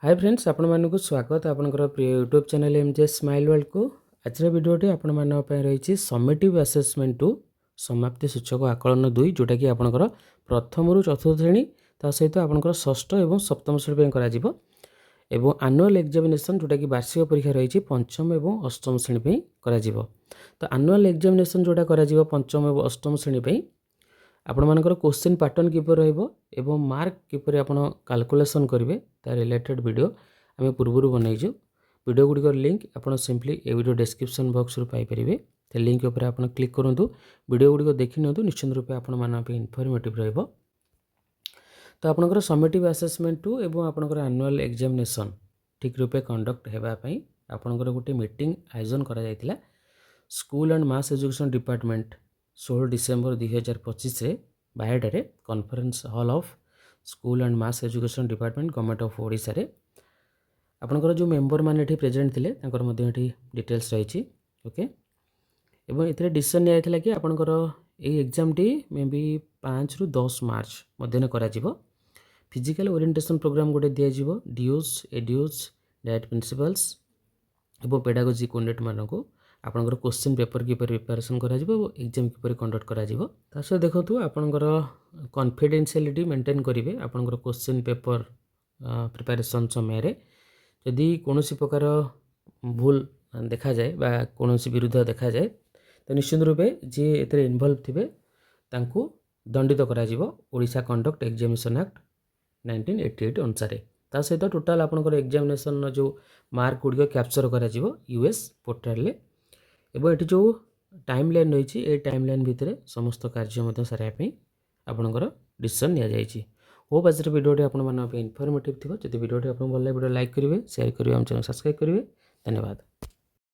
Hi friends आपण मानक स्वागत आपनकर प्रिय YouTube channel MJ smile world को आज वीडियोटी आपण मान रही समेटिव असेसमेंट टू समाप्ति सूचक आकलन 2 जोटा कि आपनकर प्रथम रु चतुर्थ श्रेणी ता सहित आपनकर षष्ठ एवं सप्तम श्रेणी पे करा जिवो एवं एनुअल एग्जामिनेशन जोटा कि वार्षिक परीक्षा रही पंचम एवं अष्टम श्रेणी पे करा जिवो। तो एनुअल एग्जामिनेशन जोटा करा जिवो पंचम एवं अष्टम श्रेणी पे आपण मानकर क्वेश्चन पैटर्न किपर रहइबो एवं मार्क किपर आपण कैलकुलेशन करेंगे ता रिलेटेड वीडियो आम पूर्व बनईचु। वीडियो गुड़िक लिंक आप सिंपली ए वीडियो डिस्क्रिप्शन बॉक्स रू पाई परिबे। ते लिंक ऊपर आप क्लिक करूँ वीडियो गुड़िक देखि नियंतु निश्चित रूपे आपण मानक इनफॉर्मेटिव रहइबो। तो आपनकर समेटिव असेसमेंट टू एवं आपनकर एनुअल एग्जामिनेशन ठीक रूपे कंडक्ट हेबा पई आपनकर गोटे मीटिंग आयोजन करा जायतिला school and mass education department 16 December 2025 रे बायडारे conference hall of school and mass education department government of Odisha रे आपनकर जो मेंबर माने एठी प्रेजेंट थिले तांकर मध्ये एठी डिटेल्स रहिछि। ओके एवं एथरे डिसीजन निया थिला कि आपनकर ए एग्जाम टी मे बी 5 रु 10 मार्च मध्यने करा जिवो। फिजिकल ओरिएंटेशन प्रोग्राम गोटे दिया जिवो डीओस एडीओस डायरेक्ट प्रिंसिपल्स एवं पेडागोजी कोऑर्डिनेटर मानको आपनकर क्वेश्चन पेपर किपर प्रिपरेशन करा जिवो एग्जाम किपर कंडक्ट करा जिवो। तासे देखंतु आपनकर कॉन्फिडेंशियलिटी मेंटेन करिवे आपनकर क्वेश्चन पेपर प्रिपरेशन समय रे यदि कोनोसी प्रकार भूल देखा जाए बा कोनोसी विरुद्ध देखा जाए तो निश्चित रूपे जे एतरे इन्वॉल्व थिबे तांकू दंडित करा जिवो ओडिशा कंडक्ट एग्जामिनेशन एक्ट 1988 अनुसार। ता सहित टोटाल आपनकर एग्जामिनेशन जो मार्क गुड़िक कैप्चर करा जिवो यूएस पोर्टाल ले एवं ये जो टाइम लाइन रही है टाइम लाइन भितर समस्त कार्य सारे आपंकर डिसीजन नि जाइए। होप आज वीडियो आप इनफॉर्मेटिव थी। जब वीडियो आप भल लगे वीडियो लाइक करेंगे शेयर करेंगे चैनल सब्सक्राइब करेंगे। धन्यवाद।